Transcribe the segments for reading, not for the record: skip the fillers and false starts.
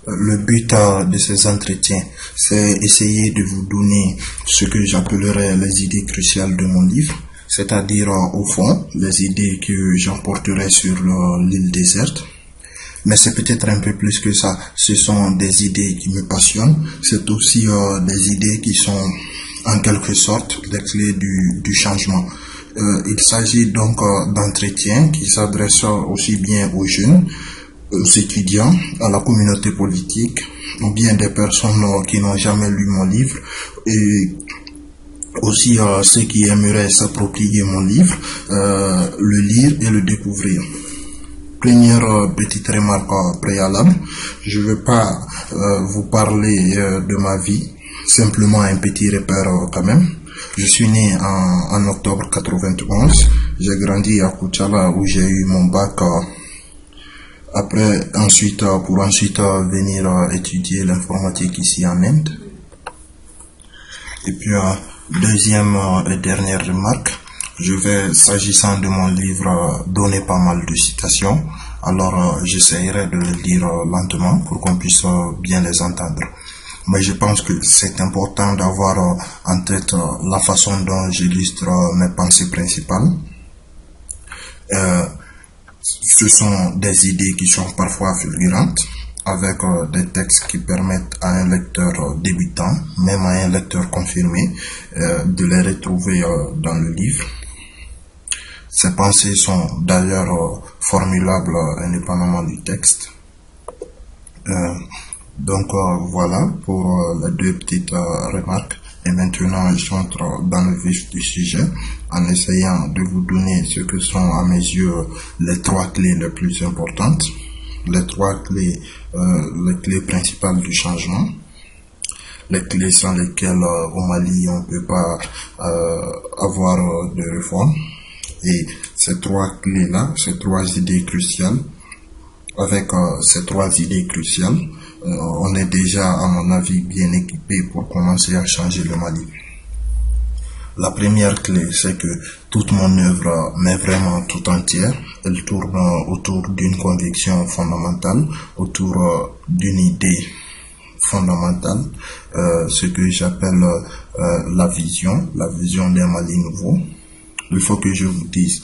Le but de ces entretiens, c'est essayer de vous donner ce que j'appellerais les idées cruciales de mon livre, c'est-à-dire au fond, les idées que j'emporterai sur l'île déserte. Mais c'est peut-être un peu plus que ça. Ce sont des idées qui me passionnent. C'est aussi des idées qui sont en quelque sorte les clés du changement. Il s'agit donc d'entretiens qui s'adressent aussi bien aux jeunes, aux étudiants, à la communauté politique, ou bien des personnes qui n'ont jamais lu mon livre, et aussi ceux qui aimeraient s'approprier mon livre, le lire et le découvrir. Première petite remarque préalable, je ne veux pas vous parler de ma vie, simplement un petit repère quand même. Je suis né en octobre 91, j'ai grandi à Koutchala où j'ai eu mon bac pour ensuite venir étudier l'informatique ici en Inde. Et puis deuxième et dernière remarque, je vais, s'agissant de mon livre, donner pas mal de citations. Alors, j'essaierai de les dire lentement pour qu'on puisse bien les entendre. Mais je pense que c'est important d'avoir en tête la façon dont j'illustre mes pensées principales. Ce sont des idées qui sont parfois fulgurantes, avec des textes qui permettent à un lecteur débutant, même à un lecteur confirmé, de les retrouver dans le livre. Ces pensées sont d'ailleurs formulables indépendamment du texte. Donc voilà pour les deux petites remarques. Et maintenant, j'entre dans le vif du sujet en essayant de vous donner ce que sont à mes yeux les trois clés les plus importantes, les clés principales du changement, les clés sans lesquelles au Mali on ne peut pas avoir de réforme. Et ces trois clés-là, ces trois idées cruciales, avec ces trois idées cruciales, on est déjà, à mon avis, bien équipé pour commencer à changer le Mali. La première clé, c'est que toute mon œuvre, mais vraiment tout entière, elle tourne autour d'une conviction fondamentale, autour d'une idée fondamentale, ce que j'appelle la vision d'un Mali nouveau. Il faut que je vous dise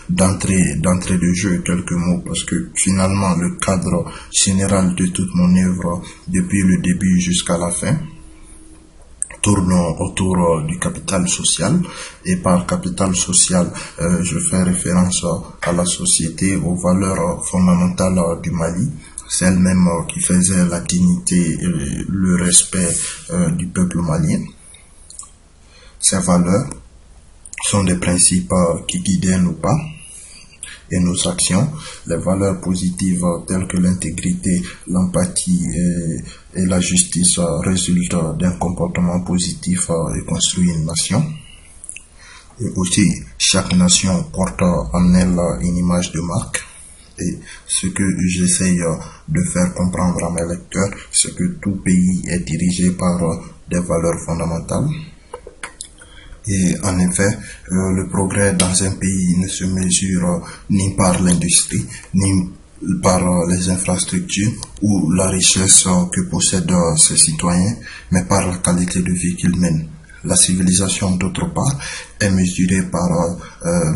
d'entrée de jeu quelques mots parce que finalement le cadre général de toute mon œuvre depuis le début jusqu'à la fin tourne autour du capital social et par capital social je fais référence à la société, aux valeurs fondamentales du Mali, celles même qui faisaient la dignité et le respect du peuple malien. Ces valeurs sont des principes qui guident nos pas et nos actions. Les valeurs positives telles que l'intégrité, l'empathie et la justice résultent d'un comportement positif et construit une nation. Et aussi, chaque nation porte en elle une image de marque. Et ce que j'essaye de faire comprendre à mes lecteurs, c'est que tout pays est dirigé par des valeurs fondamentales. Et en effet, le progrès dans un pays ne se mesure ni par l'industrie, ni par les infrastructures ou la richesse que possèdent ses citoyens, mais par la qualité de vie qu'ils mènent. La civilisation, d'autre part, est mesurée par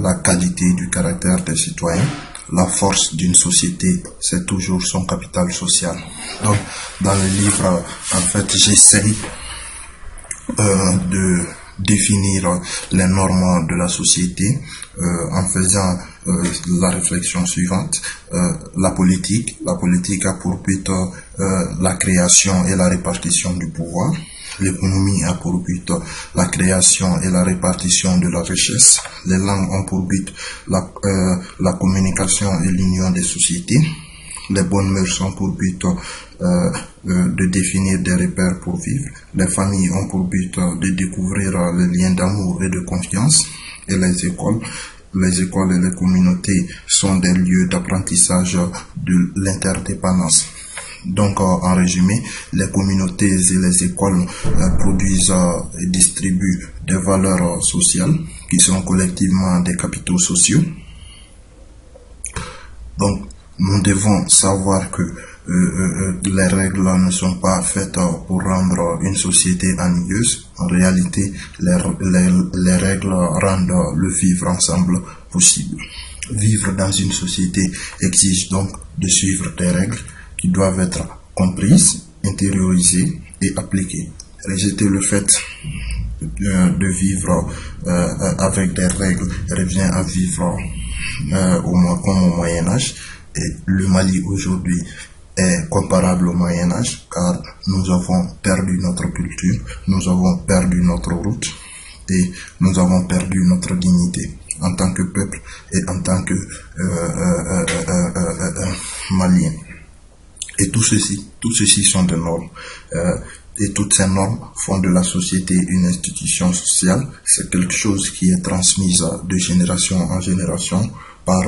la qualité du caractère des citoyens. La force d'une société, c'est toujours son capital social. Donc, dans le livre, en fait, j'essaye de définir les normes de la société en faisant la réflexion suivante. La politique a pour but la création et la répartition du pouvoir. L'économie a pour but la création et la répartition de la richesse. Les langues ont pour but la communication et l'union des sociétés. Les bonnes mœurs ont pour but de définir des repères pour vivre. Les familles ont pour but de découvrir les liens d'amour et de confiance. Et les écoles et les communautés sont des lieux d'apprentissage de l'interdépendance. Donc, en résumé, les communautés et les écoles produisent et distribuent des valeurs sociales qui sont collectivement des capitaux sociaux. Donc, Nous devons savoir que les règles ne sont pas faites pour rendre une société ennuyeuse. En réalité, les règles rendent le vivre ensemble possible. Vivre dans une société exige donc de suivre des règles qui doivent être comprises, intériorisées et appliquées. Rejeter le fait de vivre avec des règles revient à vivre comme au Moyen-Âge. Et le Mali aujourd'hui est comparable au Moyen-Âge car nous avons perdu notre culture, nous avons perdu notre route et nous avons perdu notre dignité en tant que peuple et en tant que Malien. Et tout ceci sont des normes. Et toutes ces normes font de la société une institution sociale. C'est quelque chose qui est transmise de génération en génération par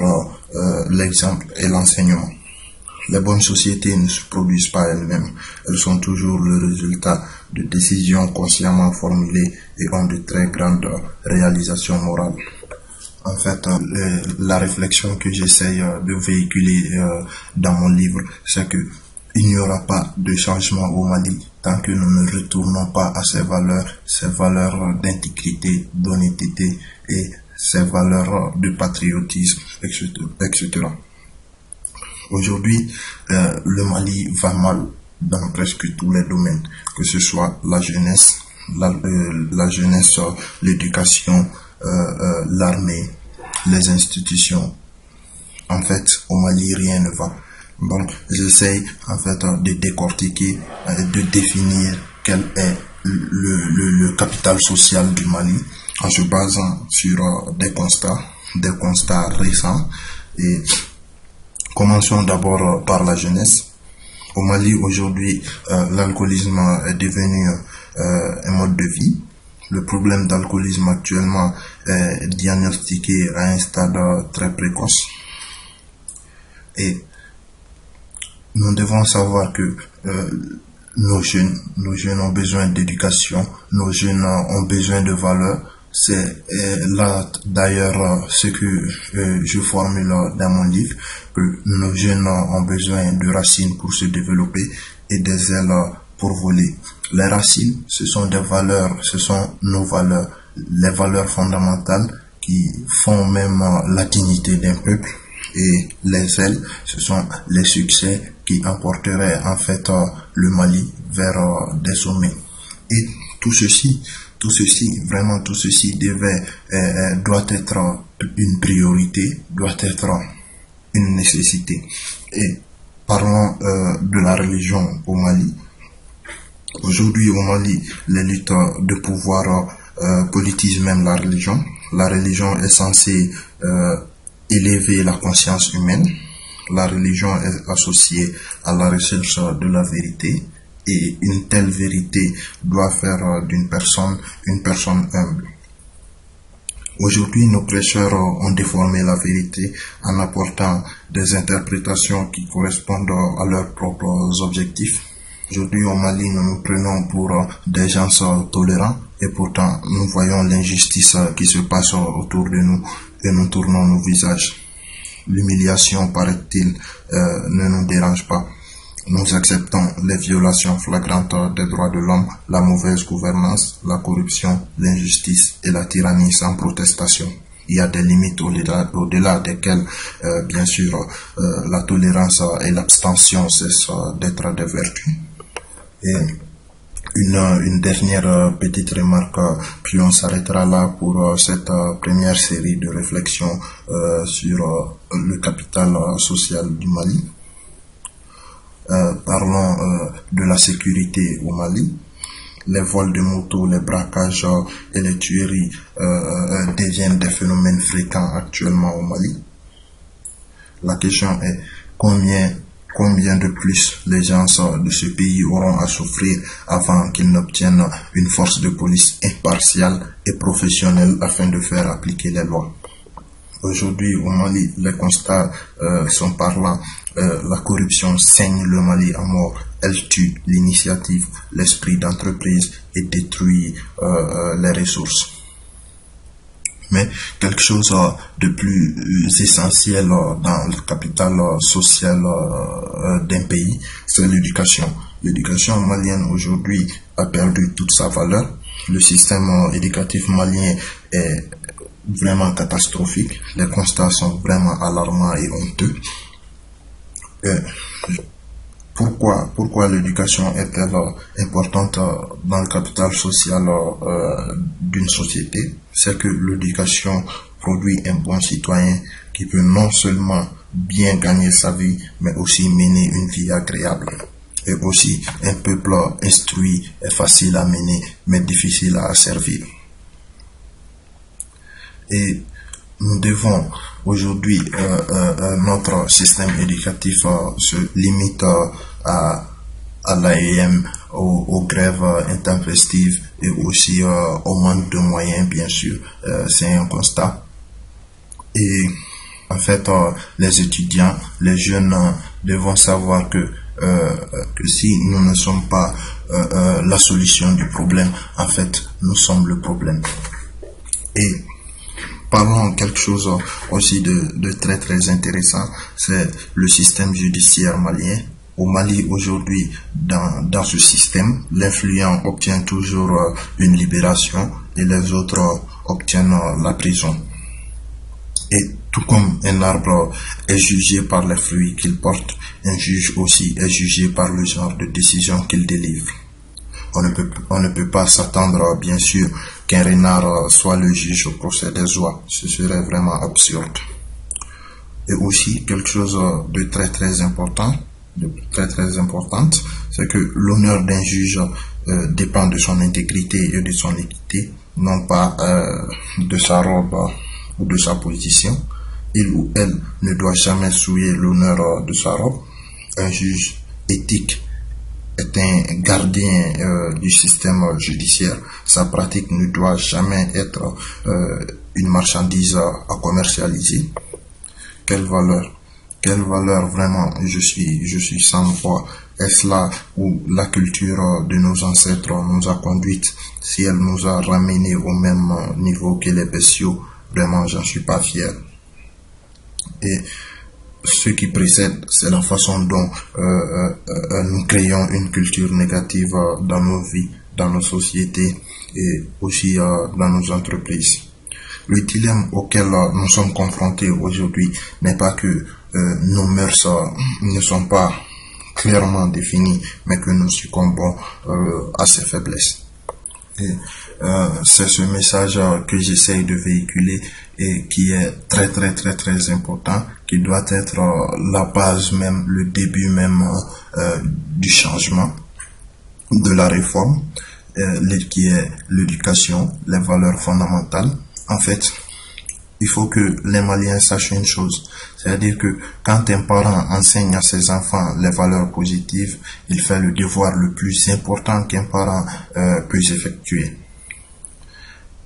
l'exemple et l'enseignement. Les bonnes sociétés ne se produisent pas elles-mêmes. Elles sont toujours le résultat de décisions consciemment formulées et ont de très grandes réalisations morales. En fait, la réflexion que j'essaye de véhiculer dans mon livre, c'est que il n'y aura pas de changement au Mali tant que nous ne retournons pas à ces valeurs d'intégrité, d'honnêteté et ces valeurs de patriotisme, etc. Aujourd'hui, le Mali va mal dans presque tous les domaines, que ce soit la jeunesse, l'éducation, l'armée, les institutions. En fait, au Mali, rien ne va. Donc, j'essaye en fait de décortiquer, de définir quel est le capital social du Mali en se basant sur des constats récents. Et commençons d'abord par la jeunesse. Au Mali, aujourd'hui, l'alcoolisme est devenu un mode de vie. Le problème d'alcoolisme actuellement est diagnostiqué à un stade très précoce. Et nous devons savoir que nos jeunes ont besoin d'éducation, nos jeunes ont besoin de valeurs. C'est là d'ailleurs ce que je formule dans mon livre, que nos jeunes ont besoin de racines pour se développer et des ailes pour voler. Les racines, ce sont des valeurs, ce sont nos valeurs, les valeurs fondamentales qui font même la dignité d'un peuple. Et les ailes, ce sont les succès qui emporteraient en fait le Mali vers des sommets. Et tout ceci doit être une priorité, doit être une nécessité. Et parlons de la religion au Mali. Aujourd'hui au Mali, les luttes de pouvoir politisent même la religion. La religion est censée élever la conscience humaine. La religion est associée à la recherche de la vérité et une telle vérité doit faire d'une personne une personne humble. Aujourd'hui, nos prêcheurs ont déformé la vérité en apportant des interprétations qui correspondent à leurs propres objectifs. Aujourd'hui, au Mali, nous nous prenons pour des gens tolérants et pourtant nous voyons l'injustice qui se passe autour de nous et nous tournons nos visages. L'humiliation, paraît-il, ne nous dérange pas. Nous acceptons les violations flagrantes des droits de l'homme, la mauvaise gouvernance, la corruption, l'injustice et la tyrannie sans protestation. Il y a des limites au-delà desquelles, bien sûr, la tolérance et l'abstention cessent d'être des vertus. Et une dernière petite remarque, puis on s'arrêtera là pour cette première série de réflexions sur le capital social du Mali. Parlons de la sécurité au Mali. Les vols de motos, les braquages et les tueries deviennent des phénomènes fréquents actuellement au Mali. La question est combien de plus les gens de ce pays auront à souffrir avant qu'ils n'obtiennent une force de police impartiale et professionnelle afin de faire appliquer les lois. Aujourd'hui au Mali, les constats sont parlants. La corruption saigne le Mali à mort. Elle tue l'initiative, l'esprit d'entreprise et détruit les ressources. Mais quelque chose de plus essentiel dans le capital social d'un pays, c'est l'éducation. L'éducation malienne aujourd'hui a perdu toute sa valeur. Le système éducatif malien est vraiment catastrophique. Les constats sont vraiment alarmants et honteux. Pourquoi l'éducation est-elle importante dans le capital social d'une société? C'est que l'éducation produit un bon citoyen qui peut non seulement bien gagner sa vie, mais aussi mener une vie agréable. Et aussi, un peuple instruit est facile à mener, mais difficile à servir. Et nous devons aujourd'hui, notre système éducatif se limite à l'AEM, aux grèves intempestives et aussi au manque de moyens, bien sûr. C'est un constat. Et en fait, les étudiants, les jeunes devront savoir que si nous ne sommes pas la solution du problème, en fait, nous sommes le problème. Et parlons quelque chose aussi de très très intéressant, c'est le système judiciaire malien. Au Mali aujourd'hui, dans ce système, l'influent obtient toujours une libération et les autres obtiennent la prison. Et tout comme un arbre est jugé par les fruits qu'il porte, un juge aussi est jugé par le genre de décision qu'il délivre. On ne peut pas s'attendre, bien sûr, qu'un renard soit le juge au procès des oies. Ce serait vraiment absurde. Et aussi, quelque chose de très très important, c'est que l'honneur d'un juge dépend de son intégrité et de son équité, non pas de sa robe ou de sa position. Il ou elle ne doit jamais souiller l'honneur de sa robe. Un juge éthique est un gardien du système judiciaire. Sa pratique ne doit jamais être une marchandise à commercialiser. Quelle valeur vraiment, je suis sans foi. Est-ce là où la culture de nos ancêtres nous a conduites? Si elle nous a ramenés au même niveau que les bestiaux, vraiment j'en suis pas fier. Et ce qui précède, c'est la façon dont nous créons une culture négative dans nos vies, dans nos sociétés et aussi dans nos entreprises. Le dilemme auquel nous sommes confrontés aujourd'hui n'est pas que nos mœurs ne sont pas clairement définies, mais que nous succombons à ces faiblesses. Et c'est ce message que j'essaye de véhiculer et qui est très très très très important, qui doit être la base même, le début même du changement, de la réforme, qui est l'éducation, les valeurs fondamentales. En fait, il faut que les Maliens sachent une chose, c'est-à-dire que quand un parent enseigne à ses enfants les valeurs positives, il fait le devoir le plus important qu'un parent peut effectuer.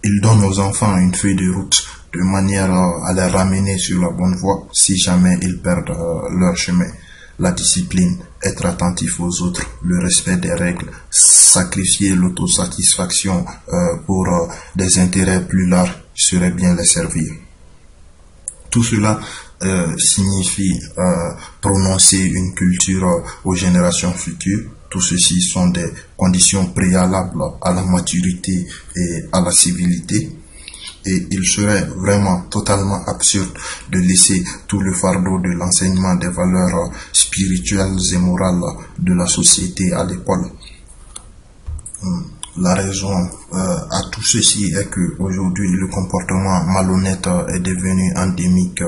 Il donne aux enfants une feuille de route de manière à les ramener sur la bonne voie si jamais ils perdent leur chemin. La discipline, être attentif aux autres, le respect des règles, sacrifier l'autosatisfaction pour des intérêts plus larges serait bien les servir. Tout cela signifie prononcer une culture aux générations futures. Tout ceci sont des conditions préalables à la maturité et à la civilité. Et il serait vraiment totalement absurde de laisser tout le fardeau de l'enseignement des valeurs spirituelles et morales de la société à l'école. La raison à tout ceci est que aujourd'hui le comportement malhonnête est devenu endémique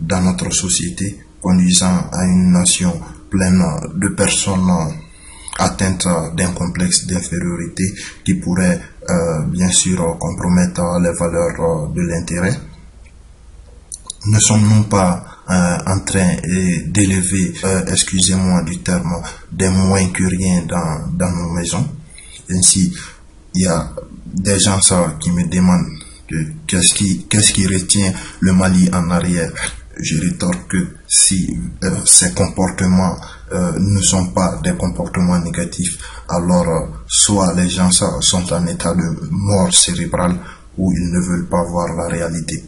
dans notre société, conduisant à une nation pleine de personnes atteintes d'un complexe d'infériorité qui pourrait bien sûr compromettre les valeurs de l'intérêt. Ne sommes-nous pas en train d'élever, excusez-moi du terme, des moins que rien dans nos maisons? Ainsi, il y a des gens qui me demandent qu'est-ce qui retient le Mali en arrière. Je rétorque que si ces comportements ne sont pas des comportements négatifs, alors soit les gens sont en état de mort cérébrale ou ils ne veulent pas voir la réalité.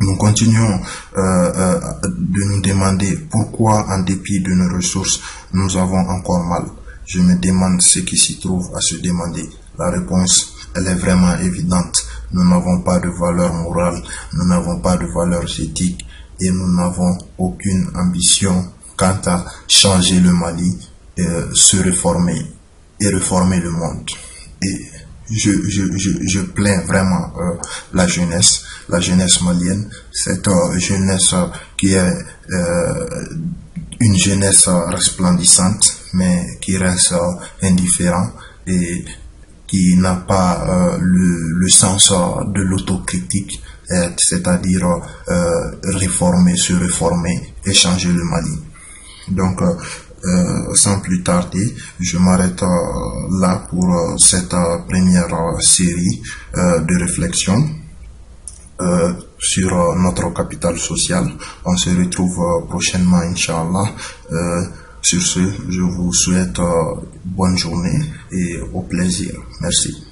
Nous continuons de nous demander pourquoi, en dépit de nos ressources, nous avons encore mal. Je me demande ce qui s'y trouve à se demander. La réponse, elle est vraiment évidente. Nous n'avons pas de valeur morale, nous n'avons pas de valeurs éthiques et nous n'avons aucune ambition quant à changer le Mali, se réformer et réformer le monde. Et je plains vraiment la jeunesse malienne, cette jeunesse qui est une jeunesse resplendissante, mais qui reste indifférent et qui n'a pas le sens de l'autocritique, c'est-à-dire réformer, se réformer et changer le Mali. Donc, sans plus tarder, je m'arrête là pour cette première série de réflexions sur notre capital social. On se retrouve prochainement, Inch'Allah. Sur ce, je vous souhaite bonne journée et au plaisir. Merci.